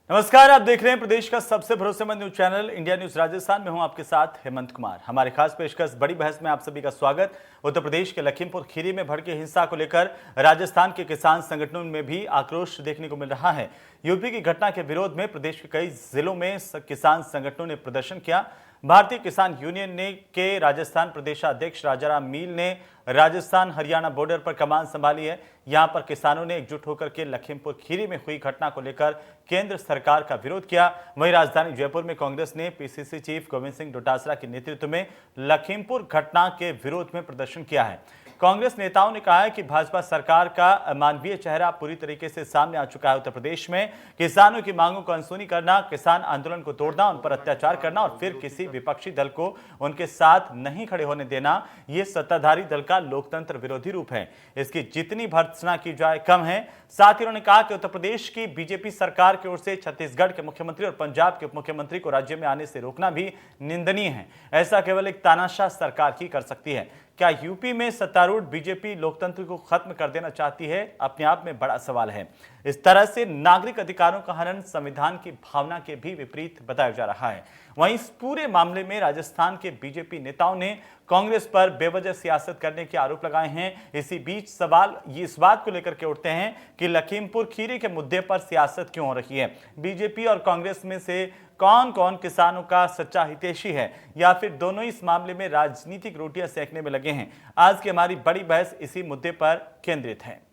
नमस्कार, आप देख रहे हैं प्रदेश का सबसे भरोसेमंद news channel India news Rajasthan में हूं आपके साथ हेमंत कुमार। हमारे खास पेशकश बड़ी बहस में आप सभी का स्वागत। उत्तर प्रदेश के लखीमपुर खीरी में भड़के हिंसा को लेकर राजस्थान के किसान संगठनों में भी आक्रोश देखने को मिल रहा है। यूपी की घटना के विरोध में प्रदेश के कई जिलों में किसान संगठनों ने प्रदर्शन किया। भारतीय किसान यूनियन ने के राजस्थान प्रदेशाध्यक्ष राजाराम मील ने राजस्थान हरियाणा बॉर्डर पर कमान संभाली है। यहां पर किसानों ने एकजुट होकर के लखीमपुर खीरी में हुई घटना को लेकर केंद्र सरकार का विरोध किया। वहीं राजधानी जयपुर में कांग्रेस ने पीसीसी चीफ गोविंद सिंह डोटासरा के नेतृत्व में लखीमपुर घटना के विरोध में प्रदर्शन किया है। कांग्रेस नेताओं ने कहा है कि भाजपा सरकार का अमानवीय चेहरा पूरी तरीके से सामने आ चुका है। उत्तर प्रदेश में किसानों की मांगों को अनसुनी करना, किसान आंदोलन को तोड़ना, उन पर अत्याचार करना और फिर किसी विपक्षी दल को उनके साथ नहीं खड़े होने देना, ये सत्ताधारी दल का लोकतंत्र विरोधी रूप है। इसकी जितनी भर्त्सना की जाए कम है। साथ ही उन्होंने कहा कि उत्तर प्रदेश की बीजेपी सरकार की ओर से छत्तीसगढ़ के मुख्यमंत्री और पंजाब के उप मुख्यमंत्री को राज्य में आने से रोकना भी निंदनीय है। ऐसा केवल एक तानाशाह सरकार ही कर सकती है। क्या यूपी में सत्तारूढ़ बीजेपी लोकतंत्र को खत्म कर देना चाहती है? अपने आप में बड़ा सवाल है। इस तरह से नागरिक अधिकारों का हनन संविधान की भावना के भी विपरीत बताया जा रहा है। वहीं इस पूरे मामले में राजस्थान के बीजेपी नेताओं ने कांग्रेस पर बेवजह सियासत करने के आरोप लगाए हैं। इसी बीच सवाल ये इस बात को लेकर के उठते हैं कि लखीमपुर खीरी के मुद्दे पर सियासत क्यों हो रही है। बीजेपी और कांग्रेस में से कौन कौन किसानों का सच्चा हितैषी है, या फिर दोनों इस मामले में राजनीतिक रोटियां सेकने में लगे हैं? आज की हमारी बड़ी बहस इसी मुद्दे पर केंद्रित है।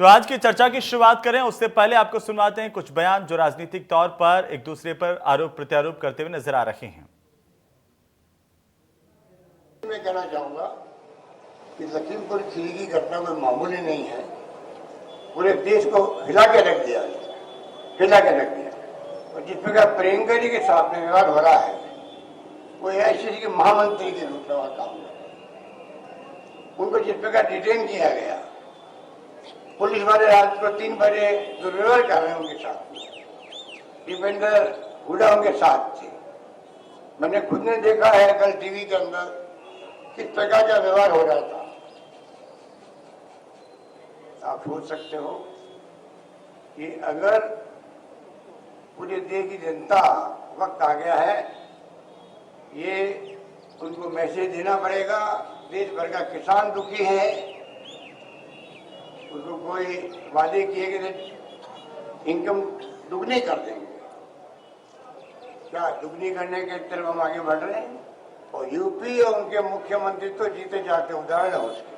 तो आज की चर्चा की शुरुआत करें उससे पहले आपको सुनवाते हैं कुछ बयान जो राजनीतिक तौर पर एक दूसरे पर आरोप प्रत्यारोप करते हुए नजर आ रहे हैं। मैं कहना चाहूंगा कि लखीमपुर खीरी की घटना में मामूली नहीं है। पूरे देश को हिला के रख दिया और जिस प्रकार प्रियंका जी के साथ में विवाद हो रहा है, वो ऐसे के महामंत्री के रूप में काम कर, उनको जिस प्रकार डिटेन किया गया, पुलिस वाले रात को 3 बजे दुर्व्यवहार कर रहे हैं उनके साथ, दीपेंद्र हुडा उनके साथ थे। मैंने खुद ने देखा है कल टीवी के अंदर किस प्रकार का व्यवहार हो रहा था। आप सोच सकते हो कि अगर पूरे देश की जनता, वक्त आ गया है, ये उनको मैसेज देना पड़ेगा। देश भर का किसान दुखी है, उनको कोई वादे किए कि इनकम दुगनी कर देंगे। क्या दुगनी करने के तरफ हम आगे बढ़ रहे हैं? और यूपी और उनके मुख्यमंत्री तो जीते जाते उदाहरण है उसके।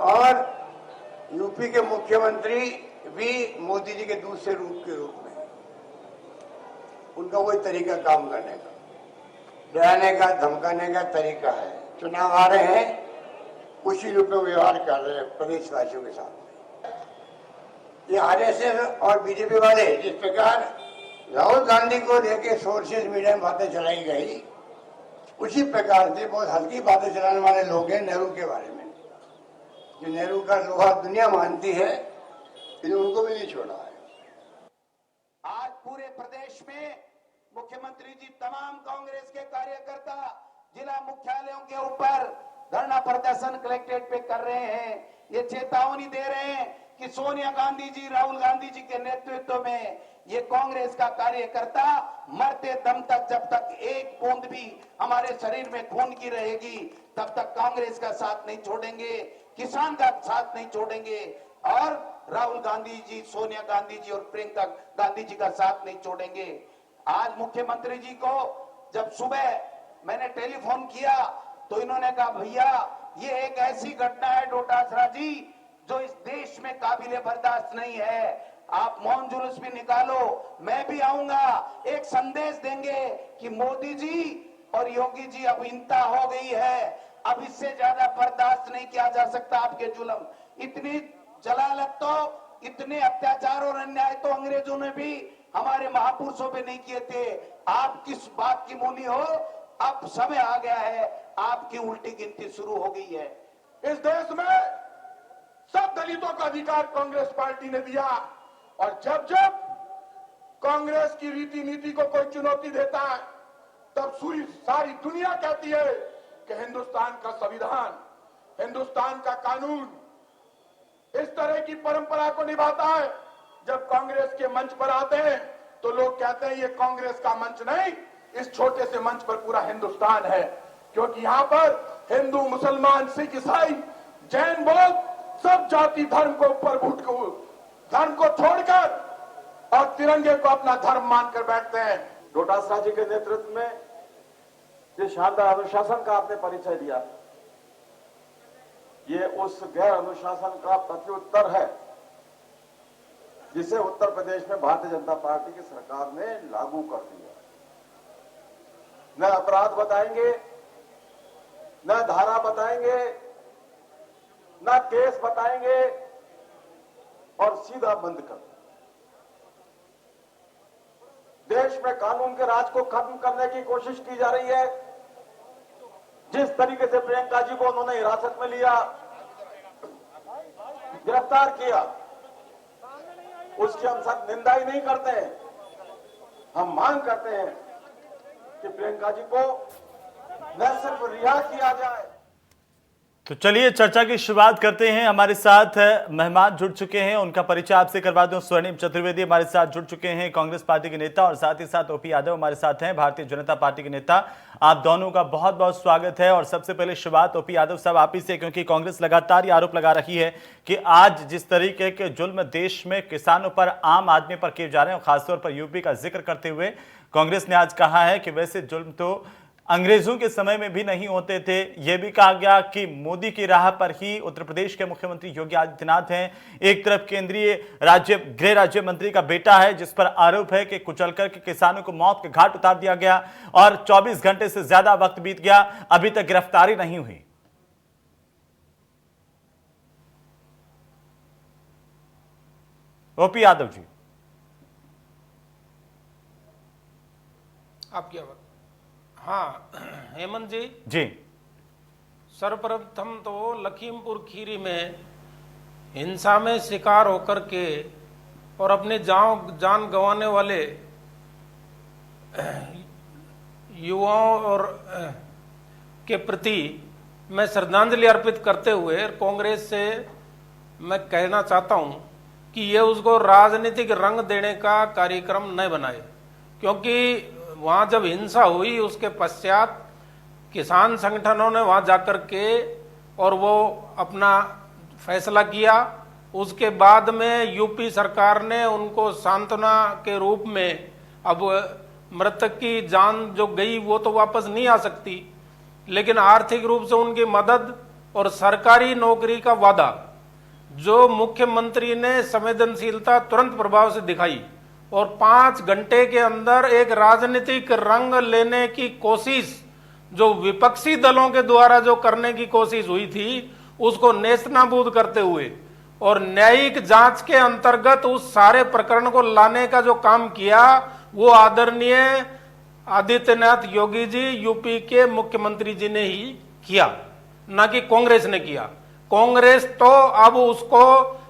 और यूपी के मुख्यमंत्री भी मोदी जी के दूसरे रूप में, उनका वही तरीका काम करने का, डराने का, धमकाने का तरीका है। चुनाव आ रहे हैं, उसी रूप में व्यवहार कर रहे हैं प्रदेशवासियों के साथ। ये आरएसएस और बीजेपी वाले जिस प्रकार राहुल गांधी को लेकर सोर्सेज मीडिया में बातें चलाई गई, उसी प्रकार से बहुत हल्की बातें चलाने वाले लोग हैं नेहरू के बारे में, जो नेहरू का लोहा दुनिया मानती है, लेकिन उनको भी नहीं छोड़ा है। आज पूरे प्रदेश में मुख्यमंत्री जी तमाम कांग्रेस के कार्यकर्ता जिला मुख्यालयों के ऊपर धरना प्रदर्शन कलेक्ट्रेट पे कर रहे हैं। ये चेतावनी दे रहे हैं कि सोनिया गांधी जी, राहुल गांधी जी के नेतृत्व में ये कांग्रेस का कार्यकर्ता मरते दम तक, जब तक एक बूंद भी हमारे शरीर में खून की रहेगी, तब तक कांग्रेस का साथ नहीं छोड़ेंगे, किसान का साथ नहीं छोड़ेंगे और राहुल गांधी जी, सोनिया गांधी जी और प्रियंका गांधी जी का साथ नहीं छोड़ेंगे। आज मुख्यमंत्री जी को जब सुबह मैंने टेलीफोन किया तो इन्होंने कहा, भैया ये एक ऐसी घटना है डोटासरा जी जो इस देश में काबिले बर्दाश्त नहीं है। आप मौन जुलूस भी निकालो, मैं भी आऊंगा, एक संदेश देंगे कि मोदी जी और योगी जी अब इंतहा हो गई है, अब इससे ज्यादा बर्दाश्त नहीं किया जा सकता आपके जुल्म। इतनी जलालत तो, इतने अत्याचार और अन्याय तो अंग्रेजों ने भी हमारे महापुरुषों पे नहीं किए थे। आप किस बात की मूली हो? अब समय आ गया है, आपकी उल्टी गिनती शुरू हो गई है। इस देश में सब दलितों का अधिकार कांग्रेस पार्टी ने दिया और जब जब कांग्रेस की रीति नीति को कोई चुनौती देता है, तब सारी दुनिया कहती है कि हिंदुस्तान का संविधान, हिंदुस्तान का कानून इस तरह की परंपरा को निभाता है। जब कांग्रेस के मंच पर आते हैं तो लोग कहते हैं ये कांग्रेस का मंच नहीं, इस छोटे से मंच पर पूरा हिंदुस्तान है, क्योंकि यहाँ पर हिंदू, मुसलमान, सिख, ईसाई, जैन, बौद्ध सब जाति धर्म को धर्म को छोड़कर और तिरंगे को अपना धर्म मानकर बैठते हैं। डोटासरा जी के नेतृत्व में जिस शानदार अनुशासन का आपने परिचय दिया, ये उस गैर अनुशासन का प्रत्युत्तर है जिसे उत्तर प्रदेश में भारतीय जनता पार्टी की सरकार ने लागू कर दिया। न अपराध बताएंगे, न धारा बताएंगे, न केस बताएंगे और सीधा बंद कर देश में कानून के राज को खत्म करने की कोशिश की जा रही है। जिस तरीके से प्रियंका जी को उन्होंने हिरासत में लिया, गिरफ्तार किया, उसकी हम सब निंदा ही नहीं करते हैं। हम मांग करते हैं कि प्रियंका जी को न सिर्फ रिहा किया जाए। तो चलिए चर्चा की शुरुआत करते हैं। हमारे साथ मेहमान जुड़ चुके हैं, उनका परिचय आपसे करवा दूं। स्वर्णिम चतुर्वेदी हमारे साथ जुड़ चुके हैं, कांग्रेस पार्टी के नेता, और साथ ही साथ ओपी यादव हमारे साथ हैं, भारतीय जनता पार्टी के नेता। आप दोनों का बहुत बहुत स्वागत है। और सबसे पहले शुरुआत ओपी यादव साहब आप ही से, क्योंकि कांग्रेस लगातार ये आरोप लगा रही है कि आज जिस तरीके के जुल्म देश में किसानों पर, आम आदमी पर किए जा रहे हैं, खासतौर पर यूपी का जिक्र करते हुए कांग्रेस ने आज कहा है कि वैसे जुल्म तो अंग्रेजों के समय में भी नहीं होते थे। यह भी कहा गया कि मोदी की राह पर ही उत्तर प्रदेश के मुख्यमंत्री योगी आदित्यनाथ हैं। एक तरफ केंद्रीय गृह राज्य मंत्री का बेटा है जिस पर आरोप है कि कुचल कर के किसानों को मौत के घाट उतार दिया गया, और 24 घंटे से ज्यादा वक्त बीत गया, अभी तक गिरफ्तारी नहीं हुई। ओपी यादव जी, आपकी आवाज। हाँ हेमंत जी, सर्वप्रथम तो लखीमपुर खीरी में हिंसा में शिकार होकर के और अपने जान गंवाने वाले युवाओं और के प्रति मैं श्रद्धांजलि अर्पित करते हुए कांग्रेस से मैं कहना चाहता हूं कि ये उसको राजनीतिक रंग देने का कार्यक्रम न बनाए, क्योंकि वहाँ जब हिंसा हुई उसके पश्चात किसान संगठनों ने वहाँ जाकर के और वो अपना फैसला किया। उसके बाद में यूपी सरकार ने उनको सांत्वना के रूप में, अब मृतक की जान जो गई वो तो वापस नहीं आ सकती, लेकिन आर्थिक रूप से उनकी मदद और सरकारी नौकरी का वादा जो मुख्यमंत्री ने संवेदनशीलता तुरंत प्रभाव से दिखाई और 5 घंटे के अंदर एक राजनीतिक रंग लेने की कोशिश जो विपक्षी दलों के द्वारा जो करने की कोशिश हुई थी उसको नेस्तनाबूद करते हुए और न्यायिक जांच के अंतर्गत उस सारे प्रकरण को लाने का जो काम किया वो आदरणीय आदित्यनाथ योगी जी यूपी के मुख्यमंत्री जी ने ही किया, ना कि कांग्रेस ने किया। कांग्रेस तो अब उसको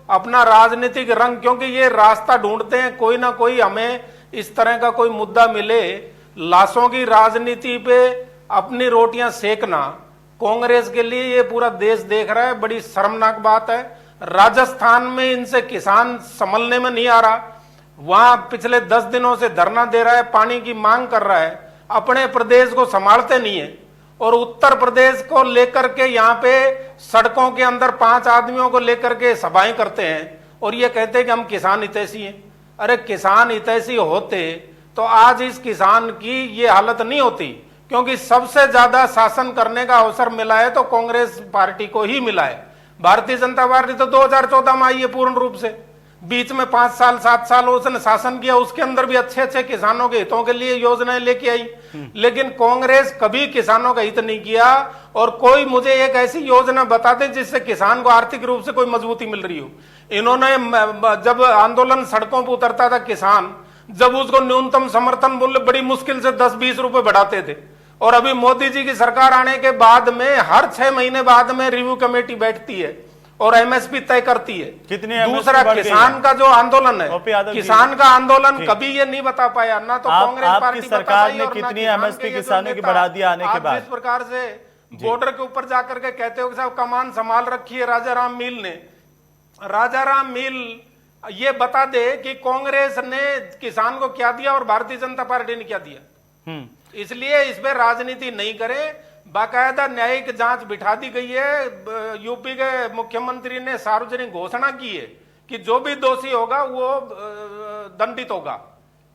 अपना राजनीतिक रंग, क्योंकि ये रास्ता ढूंढते हैं कोई ना कोई हमें इस तरह का कोई मुद्दा मिले, लाशों की राजनीति पे अपनी रोटियां सेकना कांग्रेस के लिए ये पूरा देश देख रहा है, बड़ी शर्मनाक बात है। राजस्थान में इनसे किसान संभलने में नहीं आ रहा, वहां पिछले 10 दिनों से धरना दे रहा है, पानी की मांग कर रहा है, अपने प्रदेश को संभालते नहीं है। और उत्तर प्रदेश को लेकर के यहाँ पे सड़कों के अंदर 5 आदमियों को लेकर के सभाएं करते हैं और ये कहते हैं कि हम किसान हितैषी हैं। अरे किसान हितैषी होते तो आज इस किसान की ये हालत नहीं होती, क्योंकि सबसे ज्यादा शासन करने का अवसर मिला है तो कांग्रेस पार्टी को ही मिला है। भारतीय जनता पार्टी तो 2014 में आई है पूर्ण रूप से, बीच में 5 साल 7 साल उसने शासन किया, उसके अंदर भी अच्छे अच्छे किसानों के हितों के लिए योजनाएं लेके आई, लेकिन कांग्रेस कभी किसानों का हित नहीं किया। और कोई मुझे एक ऐसी योजना बता दे जिससे किसान को आर्थिक रूप से कोई मजबूती मिल रही हो। इन्होंने जब आंदोलन सड़कों पर उतरता था किसान, जब उसको न्यूनतम समर्थन मूल्य बड़ी मुश्किल से 10-20 रुपए बढ़ाते थे, और अभी मोदी जी की सरकार आने के बाद में हर 6 महीने बाद में रिव्यू कमेटी बैठती है और एमएसपी तय करती है। कितनी MSP दूसरा बढ़ गई किसान है? का जो आंदोलन ओपी यादव है, जी। किसान का आंदोलन जी। कभी ये नहीं बता पाया, ना तो कांग्रेस आपकी पार्टी बता सरकार पाई ने और ना कितनी किसान MSP के ये जो किसानों की नेता बढ़ा दी आने के आप बाद? जिस प्रकार से बॉर्डर के ऊपर जाकर के कहते हो कि साहब कमान संभाल रखी है राजाराम मील ने, राजाराम मील ये बता दे कि कांग्रेस ने किसान को क्या दिया और भारतीय जनता पार्टी ने क्या दिया। इसलिए इसमें राजनीति नहीं करें, बाकायदा न्यायिक जांच बिठा दी गई है। यूपी के मुख्यमंत्री ने सार्वजनिक घोषणा की है कि जो भी दोषी होगा वो दंडित होगा,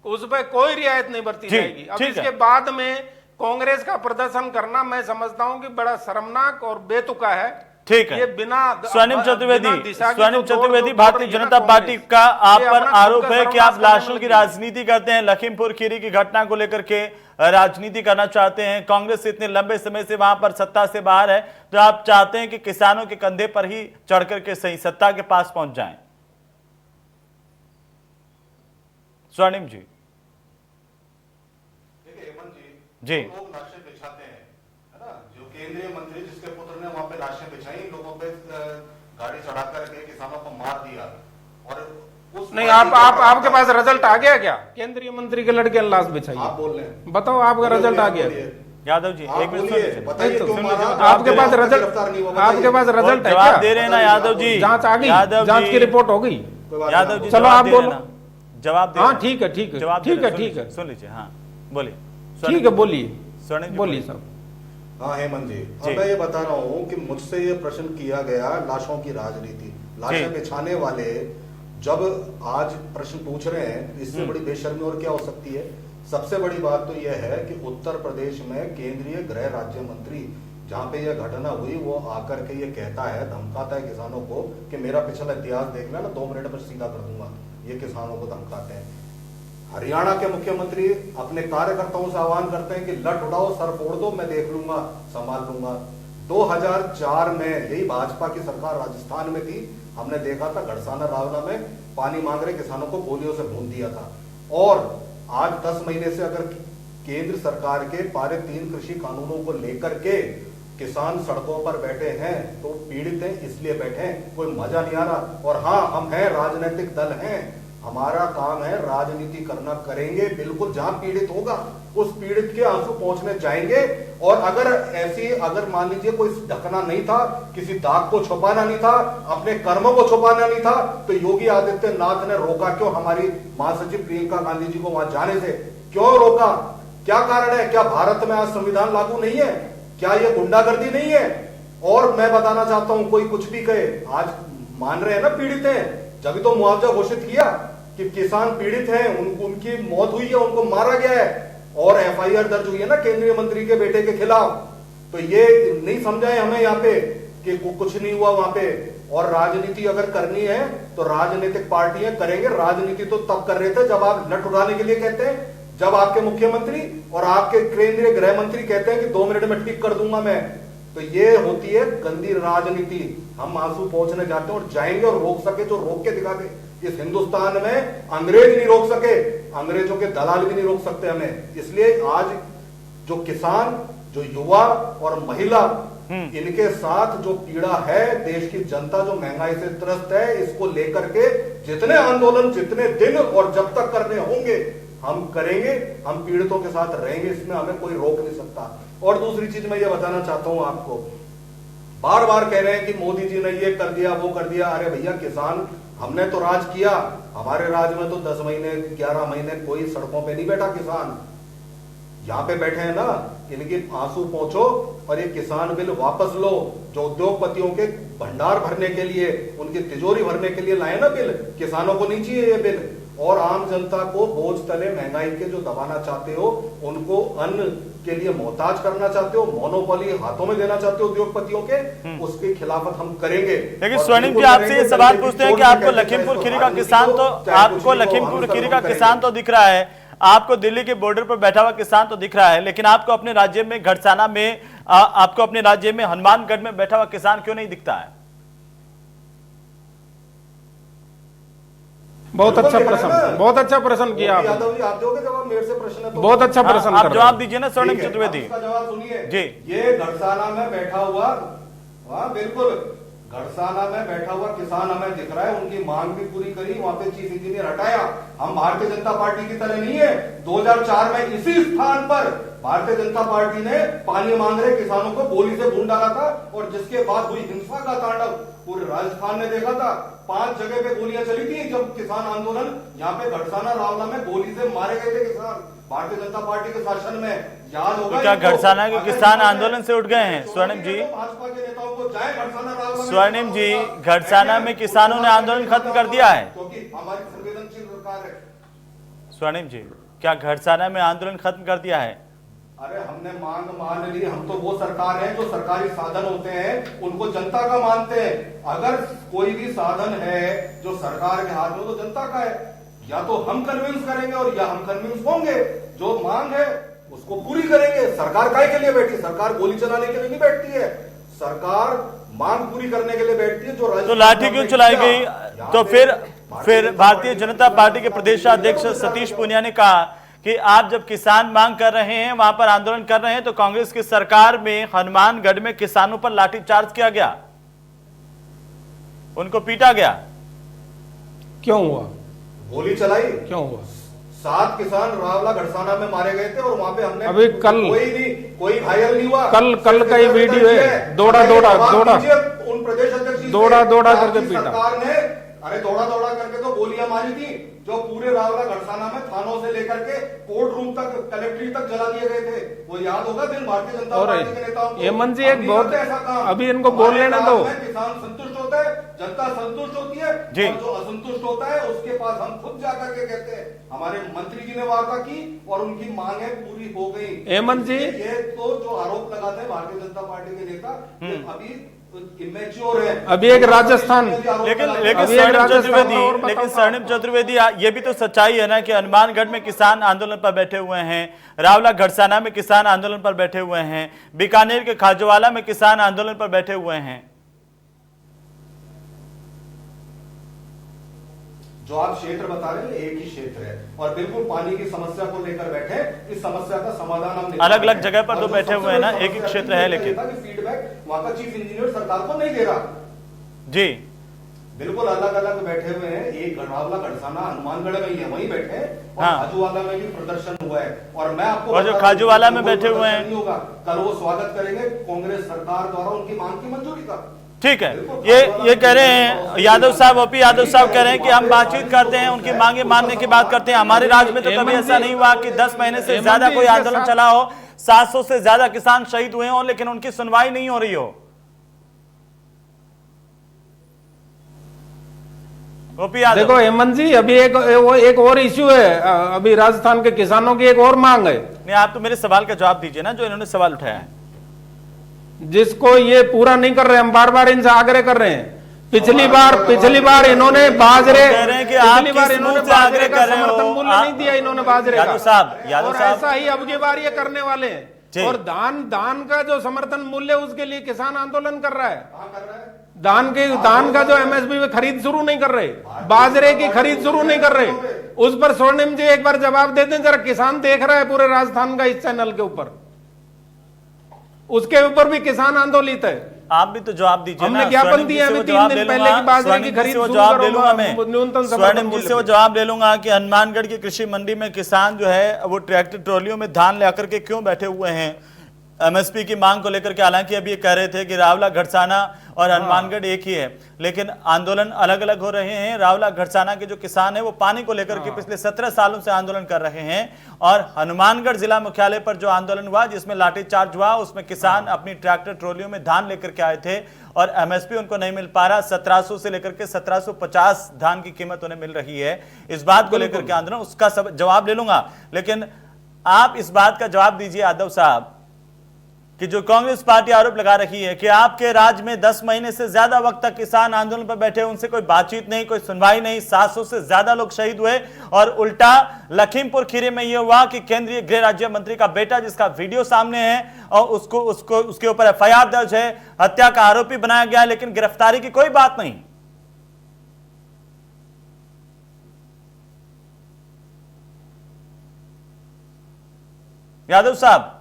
उस पर कोई रियायत नहीं बरती जाएगी। अब ठीक है। इसके बाद में कांग्रेस का प्रदर्शन करना मैं समझता हूं कि बड़ा शर्मनाक और बेतुका है। ठीक है। ये बिना स्वर्णिम चतुर्वेदी, बिना दिशा की स्वर्णिम जो दौड़ चतुर्वेदी, जो भारतीय दौड़ रही है जनता ना पार्टी कांग्रेस, का आप ये पर अपना आरोप खुद का है कि सर्वनाश आप लाशों करने की लगी। राजनीति करते हैं, लखीमपुर खीरी की घटना को लेकर के राजनीति करना चाहते हैं। कांग्रेस इतने लंबे समय से वहां पर सत्ता से बाहर है, तो आप चाहते हैं कि किसानों के कंधे पर ही चढ़ करके सही सत्ता के पास पहुंच जाएं। स्वर्णिम जी। देखिए हेमंत जी। जो लोग लाशें बिछाते हैं, है ना, जो केंद्रीय मंत्री जिसके पुत्र ने वहां पे लाशें बिछाई, लोगों पे गाड़ी चढ़ा करके किसानों को मार दिया, और उस नहीं पार्टी के आपके पास रिजल्ट आ गया क्या? केंद्रीय मंत्री के लड़के ने लाश बिछाई, आप बोल रहे हैं, बताओ आपका रिजल्ट आ गया? यादव जी आप एक मिनट बोलिए, सुन लीजिए। बताइए क्यों मारा? आपके पास रिजल्ट, गिरफ्तार नहीं हुआ, आपके पास बताइए। रिजल्ट है जवाब क्या? दे रहे हैं ना यादव जी? जांच आ गई, यादव जांच जी। की रिपोर्ट हो गई। कोई बात यादव नहीं, जी चलो जवाब आप दे रहे हैं बोलो। ना? जवाब दे हाँ रहे हैं। ठीक है, ठीक है, जवाब दे ठीक रहे है, हैं, ठीक है, सुन लीजिए। हाँ बोलिए ठीक है, बोलिए स्वर्णिम जी, बोलिए साहब। हाँ हेमंत जी, जी। अब मैं ये बता रहा हूँ कि मुझसे ये प्रश्न किया गया लाशों की राजनीति, लाशें बिछाने वाले जब आज प्रश्न पूछ रहे हैं, इससे बड़ी बेशर्मी और क्या हो सकती है। सबसे बड़ी बात तो यह है कि उत्तर प्रदेश में केंद्रीय गृह राज्य मंत्री जहां पे यह घटना हुई, वो आकर के ये कहता है, धमकाता है किसानों को कि मेरा पिछला इतिहास देख लेना, 2 मिनट में सीधा कर दूंगा। ये किसानों को धमकाते हैं। हरियाणा के मुख्यमंत्री अपने कार्यकर्ताओं से आह्वान करते हैं कि लट उठाओ, सर फोड़ दो, मैं देख लूंगा, संभाल लूंगा। 2004 में यही भाजपा की सरकार राजस्थान में थी, हमने देखा था घड़साना रावना में पानी मांग रहे किसानों को गोलियों से भून दिया था। और आज 10 महीने से अगर केंद्र सरकार के पारित 3 कृषि कानूनों को लेकर के किसान सड़कों पर बैठे हैं, तो पीड़ित हैं इसलिए बैठे हैं, कोई मजा नहीं आ रहा। और हाँ, हम हैं, राजनीतिक दल हैं, हमारा काम है राजनीति करना, करेंगे बिल्कुल। जहां पीड़ित होगा उस पीड़ित के आंसू पहुंचने जाएंगे। और अगर मान लीजिए कोई ढकना नहीं था, किसी दाग को छुपाना नहीं था, अपने कर्मों को छुपाना नहीं था, तो योगी आदित्यनाथ ने रोका क्यों हमारी महासचिव प्रियंका गांधी जी को वहां जाने से? क्यों रोका? क्या कारण है? क्या भारत में आज संविधान लागू नहीं है? क्या ये गुंडागर्दी नहीं है? और मैं बताना चाहता हूं, कोई कुछ भी कहे, आज मान रहे हैं ना पीड़ित हैं, जब तो मुआवजा घोषित किया कि किसान पीड़ित हैं, उनकी मौत हुई है, उनको मारा गया है, और एफआईआर दर्ज हुई है ना केंद्रीय मंत्री के बेटे के खिलाफ। तो ये नहीं समझाए हमें यहाँ पे कि कुछ नहीं हुआ वहां पे। और राजनीति अगर करनी है तो राजनीतिक पार्टियां करेंगे। राजनीति तो तब कर रहे थे जब आप लट उठाने के लिए कहते हैं, जब आपके मुख्यमंत्री और आपके केंद्रीय गृह मंत्री कहते हैं कि 2 मिनट में ठीक कर दूंगा मैं। तो ये होती है गंदी राजनीति। हम आंसू पहुंचने जाते हैं और जाएंगे, और रोक सके जो रोक के दिखा दे। इस हिंदुस्तान में अंग्रेज नहीं रोक सके, अंग्रेजों के दलाल भी नहीं रोक सकते हमें। इसलिए आज जो किसान, जो युवा और महिला, इनके साथ जो पीड़ा है, देश की जनता जो महंगाई से त्रस्त है, इसको लेकर के जितने आंदोलन, जितने दिन और जब तक करने होंगे हम करेंगे। हम पीड़ितों के साथ रहेंगे, इसमें हमें कोई रोक नहीं सकता। और दूसरी चीज मैं ये बताना चाहता हूं आपको, बार बार कह रहे हैं कि मोदी जी ने ये कर दिया, वो कर दिया। अरे भैया, किसान, हमने तो राज किया, हमारे राज में तो 10 महीने 11 महीने कोई सड़कों पे नहीं बैठा किसान। यहां पे बैठे हैं ना, इनके आंसू पहुंचो और ये किसान बिल वापस लो, जो उद्योगपतियों के भंडार भरने के लिए, उनकी तिजोरी भरने के लिए लाए ना बिल। किसानों को नहीं चाहिए ये बिल। और आम जनता को बोझ तले महंगाई के जो दबाना चाहते हो, उनको अन्न के लिए मोहताज करना चाहते हो, मोनोपोली हाथों में देना चाहते हो उद्योगपतियों के, उसकी खिलाफत हम करेंगे। लेकिन स्वर्णिम जी, आपसे ये सवाल पूछते हैं कि आपको लखीमपुर खीरी का किसान तो, आपको लखीमपुर खीरी का किसान तो दिख रहा है, आपको दिल्ली के बॉर्डर पर बैठा हुआ किसान तो दिख रहा है, लेकिन आपको अपने राज्य में घड़साना में, आपको अपने राज्य में हनुमानगढ़ में बैठा हुआ किसान क्यों नहीं दिखता है? बहुत अच्छा प्रश्न, बहुत अच्छा प्रश्न किया आपने। यादव जी, आप दोगे जवाब? मेरे से प्रश्न है तो बहुत अच्छा प्रश्न आप कर रहे जवाब हैं। दीजिए ना स्वर्णिम ठीक है, चतुर्वेदी आप इसका जवाब सुनिए जी। ये घड़साना में बैठा हुआ, हाँ बिल्कुल, घड़साना में बैठा हुआ किसान हमें दिख रहा है, उनकी मांग भी पूरी करी, वहां पे चीफ इंजीनियर हटाया। हम भारतीय जनता पार्टी की तरह नहीं है। 2004 में इसी स्थान पर भारतीय जनता पार्टी ने पानी मांग रहे किसानों को गोली से भून डाला था, और जिसके बाद हुई हिंसा का तांडव पूरे राजस्थान ने देखा था। 5 जगह पे गोलियां चली थी जब किसान आंदोलन, यहाँ पे घड़साना रावला में गोली से मारे गए थे किसान भारतीय जनता पार्टी के शासन में, याद होगा। तो क्या घड़साना के किसान आंदोलन से उठ गए हैं? स्वर्णिम जी, भाजपा के नेताओं को जाए घड़साना रावला में। स्वर्णिम जी, घड़साना में किसानों ने आंदोलन खत्म कर दिया है, क्योंकि हमारी संवेदनशील सरकार है। स्वर्णिम जी, क्या घड़साना में आंदोलन खत्म कर दिया है? अरे हमने मांग मान ली। हम तो वो सरकार है जो सरकारी साधन होते हैं उनको जनता का मानते हैं। अगर कोई भी साधन है जो सरकार के हाथ में, तो जनता का है। या तो हम कन्विंस करेंगे और या हम कन्विंस होंगे। जो मांग है उसको पूरी करेंगे। सरकार काहे के लिए बैठी? सरकार गोली चलाने के लिए नहीं बैठती है, सरकार मांग पूरी करने के लिए बैठती है। जो तो लाठी क्यों चलाई गई? तो फिर भारतीय जनता पार्टी के प्रदेशाध्यक्ष सतीश पूनिया ने कहा कि आप जब किसान मांग कर रहे हैं, वहां पर आंदोलन कर रहे हैं, तो कांग्रेस की सरकार में हनुमानगढ़ में किसानों पर लाठीचार्ज किया गया, उनको पीटा गया। क्यों हुआ? गोली चलाई क्यों हुआ? 7 किसान रावला घड़साना में मारे गए थे, और वहां पे हमने अभी कल कोई घायल नहीं हुआ। कल का ये वीडियो है, दौड़ा उन प्रदेश अध्यक्ष दौड़ा करके पीटा। सरकार ने अरे दौड़ा करके तो गोलियां मारी थी, जो पूरे रावला घड़साना में थानों से लेकर के कोर्ट रूम तक, कलेक्ट्रेट तक जला दिए गए थे। वो याद होगा दिन भारतीय जनता पार्टी के नेताओं को। हेमंत जी, एक बहुत ऐसा काम, अभी इनको बोल लेना दो। किसान संतुष्ट होता है, जनता संतुष्ट होती है, और जो असंतुष्ट होता है उसके पास हम खुद जाकर के कहते हैं। हमारे मंत्री जी ने वार्ता की और उनकी मांगे पूरी हो गई। हेमंत जी, ये तो जो आरोप लगाते हैं भारतीय जनता पार्टी के नेता, अभी इमेच्योर है। अभी एक राजस्थान, लेकिन स्वर्णिम चतुर्वेदी, ये भी तो सच्चाई है ना कि हनुमानगढ़ में किसान आंदोलन पर बैठे हुए हैं, रावला घड़साना में किसान आंदोलन पर बैठे हुए हैं, बीकानेर के खाजूवाला में किसान आंदोलन पर बैठे हुए हैं। जो आप क्षेत्र बता रहे हैं एक ही क्षेत्र है, और बिल्कुल पानी की समस्या को लेकर बैठे। इस समस्या का समाधान हम अलग अलग जगह पर तो बैठे हुए हैं ना, एक ही क्षेत्र है, लेकिन फीडबैक वहां का चीफ इंजीनियर सरकार को नहीं दे रहा। जी, बिल्कुल अलग अलग बैठे हुए हैं। एक रावला घड़साना हनुमानगढ़ में ही है, वहीं बैठे हैं, और खाजूवाला में भी प्रदर्शन हुआ है। और मैं आपको, और जो खाजूवाला में बैठे हुए हैं, नहीं होगा कल वो स्वागत करेंगे कांग्रेस सरकार द्वारा उनकी मांग की मंजूरी का। ठीक है। ये कह रहे हैं यादव साहब, ओपी यादव साहब कह रहे हैं कि हम बातचीत करते हैं, उनकी मांगे मानने की बात करते हैं। हमारे राज्य में तो कभी ऐसा नहीं हुआ कि 10 महीने से ज्यादा कोई आंदोलन चला हो, 700 से ज्यादा किसान शहीद हुए हो, लेकिन उनकी सुनवाई नहीं हो रही हो। ओपी यादव, देखो हेमंत जी, अभी एक और इश्यू है। अभी राजस्थान के किसानों की एक और मांग है। नहीं, आप तो मेरे सवाल का जवाब दीजिए ना, जो इन्होंने सवाल उठाया है, जिसको ये पूरा नहीं कर रहे। हम बार बार इनसे आग्रह कर रहे हैं। पिछली बार इन्होंने बाजरे, पिछली बार इन्होंने बाजरे का समर्थन मूल्य नहीं दिया इन्होंने बाजरे का। यादव साहब, और ऐसा ही अब की बार ये करने वाले हैं। और धान का जो समर्थन मूल्य, उसके लिए किसान आंदोलन कर रहा है। धान का जो एमएसपी में खरीद शुरू नहीं कर रहे, बाजरे की खरीद शुरू नहीं कर रहे। उस पर स्वर्णिम जी एक बार जवाब दे दें जरा। किसान देख रहा है पूरे राजस्थान का इस चैनल के ऊपर, उसके ऊपर भी किसान आंदोलित है। आप भी तो जवाब दीजिए। हमने ज्ञापन दिया अभी 3 दिन पहले की बाजरे की खरीद शुरू करूंगा मैं। स्वर्णिम जी से वो जवाब ले लूंगा कि हनुमानगढ़ की कृषि मंडी में किसान जो है वो ट्रैक्टर ट्रॉलियों में धान लेकर के क्यों बैठे हुए हैं एमएसपी की मांग को लेकर के। हालांकि अभी ये कह रहे थे कि रावला घड़साना और हनुमानगढ़ एक ही है, लेकिन आंदोलन अलग अलग हो रहे हैं। रावला घड़साना के जो किसान है वो पानी को लेकर के पिछले 17 सालों से आंदोलन कर रहे हैं, और हनुमानगढ़ जिला मुख्यालय पर जो आंदोलन हुआ जिसमें लाठीचार्ज हुआ, उसमें किसान अपनी ट्रैक्टर ट्रॉलियों में धान लेकर के आए थे और एमएसपी उनको नहीं मिल पा रहा। 1700 से लेकर के 1750 धान की कीमत उन्हें मिल रही है। इस बात को लेकर के आंदोलन, उसका जवाब ले लूंगा, लेकिन आप इस बात का जवाब दीजिए यादव साहब कि जो कांग्रेस पार्टी आरोप लगा रही है कि आपके राज्य में 10 महीने से ज्यादा वक्त तक किसान आंदोलन पर बैठे, उनसे कोई बातचीत नहीं, कोई सुनवाई नहीं, 700 से ज्यादा लोग शहीद हुए, और उल्टा लखीमपुर खीरी में यह हुआ कि केंद्रीय गृह राज्य मंत्री का बेटा, जिसका वीडियो सामने है और उसके ऊपर एफआईआर दर्ज है, हत्या का आरोपी बनाया गया, लेकिन गिरफ्तारी की कोई बात नहीं। यादव साहब,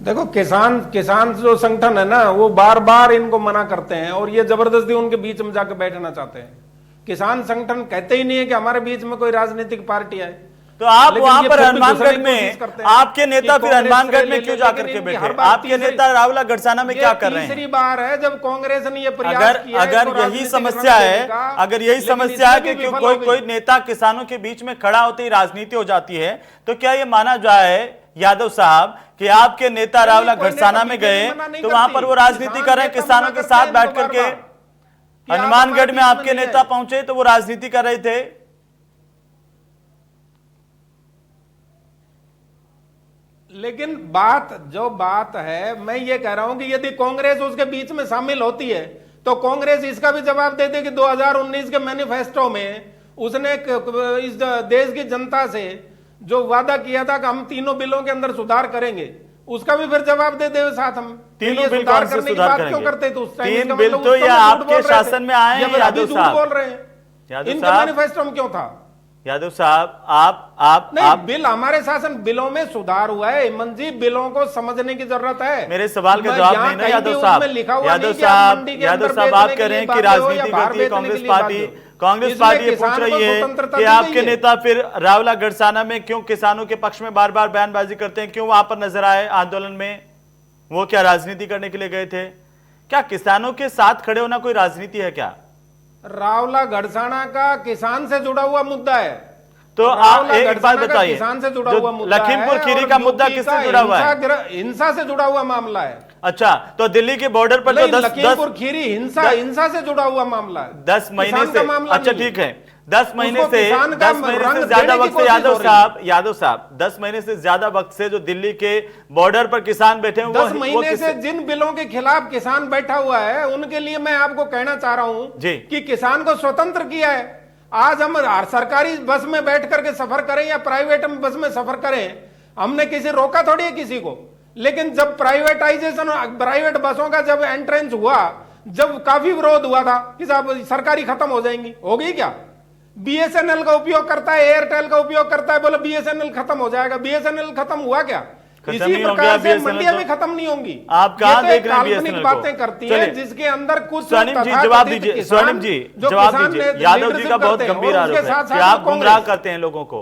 देखो, किसान जो संगठन है ना, वो बार बार इनको मना करते हैं और ये जबरदस्ती उनके बीच में जाकर बैठना चाहते हैं। किसान संगठन कहते ही नहीं है कि हमारे बीच में कोई राजनीतिक पार्टी आए। तो आप लेकिन वहां ये पर फिर भी हनुमानगढ़ घुसने की कोशिश में करते हैं आपके नेता कि फिर कांग्रेस हनुमानगढ़ से में ले क्यों लेते, जाकर के लेकिन बैठे? हर बार आपके तीसरी- नेता रावला गढ़साना में क्या कर रहे हैं? तीसरी बार है जब कांग्रेस ने ये प्रयास अगर किया है अगर इसको यही राजनीतिक समस्या रंग है, देने का, अगर यही लेकिन समस्या है इसमें कि भी विफल कोई हो गई। कोई नेता किसानों के बीच में खड़ा होते ही राजनीति हो जाती है, तो क्या ये माना जाए यादव साहब कि आपके नेता रावला कोई गढ़साना नेता में बीजेपी गए मना नहीं तो वहां करती। पर वो राजनीति किसान कर रहे हैं, नेता किसानों मना के करते साथ हैं बैठ इनको करके बार-बार कि आप हनुमानगढ़ में हमारे आपके बीच में नेता नहीं पहुंचे तो वो राजनीति कर रहे थे। लेकिन बात है, मैं ये कह रहा हूं कि यदि कांग्रेस उसके बीच में शामिल होती है तो कांग्रेस इसका भी जवाब दे दे कि 2019 के मैनिफेस्टो में उसने इस देश की जनता से जो वादा किया था कि हम तीनों बिलों के अंदर सुधार करेंगे, उसका भी फिर जवाब दे दे साथ हम। तीनों ये बिल सुधार कौन से करने की सुधार बात करेंगे? क्यों करते थे उस टाइम? तीन इसका बिल मतलब तो उस ये समय झूठ आपके बोल रहे थे। शासन में आए या हैं फिर अभी यादव झूठ साहब। बोल रहे हैं। यादव इनके साहब। मैनिफेस्टो में क्यों था? यादव साहब आप नहीं, बिल हमारे शासन बिलों में सुधार हुआ है हेमंत जी, बिलों को समझने की जरूरत है। मेरे सवाल का मैं जवाब यहाँ नहीं ना कहीं भी यादव साहब। उसमें लिखा हुआ यादव नहीं कि आप साहब मंडी के यादव अंदर साहब आप बेचने कह के रहे लिए हैं कि बाध्य हो या राजनीति बाहर करती है बेचने कांग्रेस के लिए पार्टी। बाध्य हो। कांग्रेस इसमें पार्टी ये पूछ किसान को रही है स्वतंत्रता कि दी आपके गई है। नेता फिर रावला गढ़साना में क्यों किसानों के पक्ष में बार बार बयानबाजी करते हैं, क्यों वहां पर नजर आए आंदोलन में? वो क्या राजनीति करने के लिए गए थे? क्या किसानों के साथ खड़े होना कोई राजनीति है क्या? रावला गढ़साना का किसान से जुड़ा हुआ मुद्दा है। तो आप रावला एक बात गढ़साना का बताइए, किसान से जुड़ा जो हुआ मुद्दा लखीमपुर है खीरी और का मुद्दा यूपी किससे का जुड़ा हुआ है? हिंसा से जुड़ा हुआ मामला है। अच्छा, तो दिल्ली के बॉर्डर पर जो नहीं, 10 लखीमपुर खीरी हिंसा से जुड़ा हुआ मामला है। 10 महीने किसान से, का मामला अच्छा नहीं है। ठीक है, 10 महीने उसको से किसान का 10 महीने रंग से ज्यादा देने की वक्त से कोशिश हो रही है। यादव साहब 10 महीने से ज्यादा वक्त से जो दिल्ली के बॉर्डर पर किसान बैठे हैं 10 महीने से जिन बिलों के खिलाफ किसान बैठा हुआ है उनके लिए मैं आपको कहना चाह रहा हूं जी। कि किसान को स्वतंत्र किया है। आज हम सरकारी बस में बैठ करके सफर करें या प्राइवेट बस में सफर करें, हमने किसी रोका थोड़ी है किसी को। लेकिन जब प्राइवेटाइजेशन, प्राइवेट बसों का जब एंट्रेंस हुआ, जब काफी विरोध हुआ था कि साहब सरकारी खत्म हो जाएंगी, हो गई क्या? बीएसएनएल का उपयोग करता है, एयरटेल का उपयोग करता है, बोले बीएसएनएल खत्म हो जाएगा। बीएसएनएल खत्म हुआ क्या? खत्म इसी नहीं हो प्रकार गया से BSNL मंडियां तो। भी खत्म नहीं होंगी। आप कहां ये तो देख रहे हैं काल्पनिक BSNL बातें को? करती चलिए। हैं जिसके अंदर कुछ स्वर्णिम जी तथाकथित जवाब दीजिए, किसान, स्वर्णिम जी जो जवाब किसान दीजिए। ने यादव जी लीडरशिप का बहुत करते हैं गंभीर और आरोप उसके है साथ कि साथ आप कांग्रेस। गुमराह करते हैं लोगों को।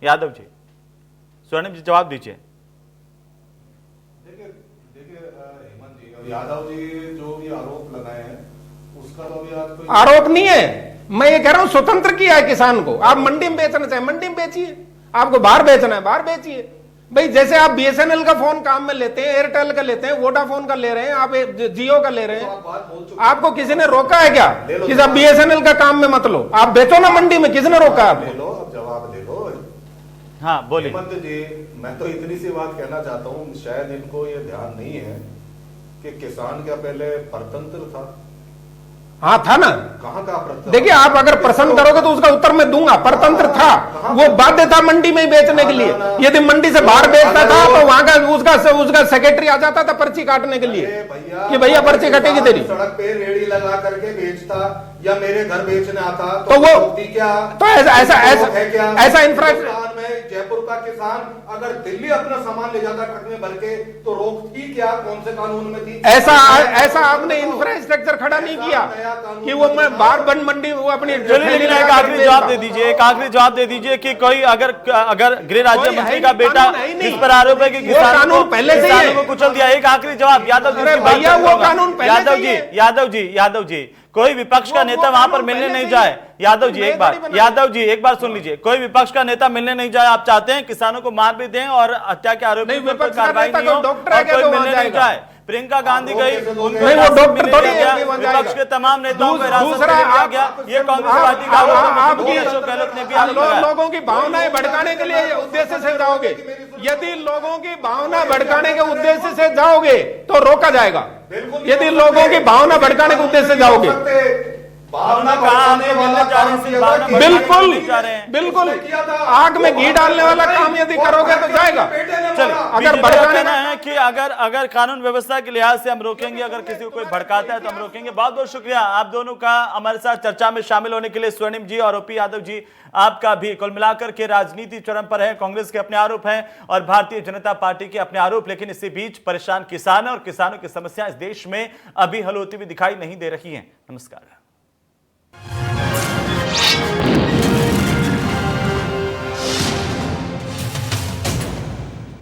यादव जी, स्वर्णिम जी जवाब दीजिए। देखिए हेमंत जी, अब यादव जी जो भी आरोप लगाए हैं उसका तो अभी आज कोई आरोप नहीं है, मैं ये कह रहा हूं स्वतंत्र किया है किसान को। आप मंडी में बेचना चाहे मंडी में बेचिए, आपको बाहर बेचना है बाहर बेचिए। भाई जैसे आप बीएसएनएल का फोन काम में लेते हैं, एयरटेल का लेते हैं, वोडाफोन का ले रहे हैं, आप जियो का ले रहे हैं, आपको किसी ने रोका है क्या कि आप बीएसएनएल का काम में मत लो, आप बेचो ना मंडी में? किसने रोका है ले आपको? लो, अब जवाब दे लो। हाँ बोलिए। हेमंत जी, मैं तो इतनी सी बात कहना चाहता हूँ, शायद इनको ये ध्यान नहीं है कि किसान क्या पहले परतंत्र था? हाँ था ना। कहाँ का परतंत्र? देखिए, आप अगर प्रश्न करोगे तो उसका उत्तर मैं दूंगा। परतंत्र था, वो बाध्य था मंडी में ही बेचने के लिए। यदि मंडी से बाहर बेचता था तो वहां का उसका सेक्रेटरी आ जाता था पर्ची काटने के लिए कि भैया पर्ची कटेगी तेरी। सड़क पे रेड़ी लगा करके बेचता या मेरे घर बेचने आता तो वो होती क्या? तो ऐसा हिंदुस्तान में जयपुर का किसान अगर दिल्ली अपना सामान ले जाता ट्रक में भर के तो रोक थी क्या? कौन से कानून में थी? ऐसा आपने इंफ्रास्ट्रक्चर खड़ा नहीं किया कि वो मैं बाहर बंद मंडी वो अपनी चलिए, लेकिन एक आखिरी जवाब दे दीजिए, एक आखिरी जवाब दे दीजिए कि कोई अगर गृह राज्य मंत्री का बेटा इस पर आरोप है कि किसानों को कुचल दिया। एक आखिरी जवाब यादव जी, भैया वो कानून पहले यादव जी कोई विपक्ष का नेता वहां पर मिलने नहीं जाए। यादव जी एक बार सुन लीजिए, कोई विपक्ष का नेता मिलने नहीं जाए। आप चाहते हैं किसानों को मार भी दें और हत्या के आरोप नहीं, पर विपक्ष का कार्रवाई नेता नहीं हो कोई डॉक्टर और है क्या कोई जो वहां मिलने नहीं जाएगा? जाए। प्रियंका गांधी गई, उनको नहीं, वो डॉक्टर मिलने थोड़ी नहीं है गया। कि वहां विपक्ष जाएगा। के तमाम नेताओं को हिरासत में दूसरा लिया गया। ये कांग्रेस पार्टी का आरोप है। आपकी अशोक गहलोत ने भी आरोप लगाया। लोगों की भावनाएं भड़काने के लिए उद्देश्य से जाओगे, यदि लोगों की भावना भड़काने के उद्देश्य से जाओगे तो रोका जाएगा। यदि लोगों की भावना भड़काने के उद्देश्य से जाओगे भावना कहा भड़काने हमें वाला मिलने जा रहे काम हैं, किया भावना था। बिल्कुल नहीं जा रहे हैं। बिल्कुल उसने किया था। आग में घी डालने वाला काम यदि करोगे तो जाएगा। चलिए, अगर बीजेपी का भड़काने कहना का है कि अगर कानून व्यवस्था के लिहाज से हम रोकेंगे, अगर किसी को कोई भड़काता है तो हम रोकेंगे। बहुत बहुत शुक्रिया आप दोनों का हमारे साथ चर्चा में शामिल होने के लिए, स्वर्णिम जी और ओपी यादव जी आपका भी। कुल मिलाकर के राजनीति चरम पर है, कांग्रेस के अपने आरोप हैं और भारतीय जनता पार्टी के अपने आरोप, लेकिन इसी बीच परेशान किसान और किसानों की समस्या इस देश में अभी हल होती हुई दिखाई नहीं दे रही है। नमस्कार।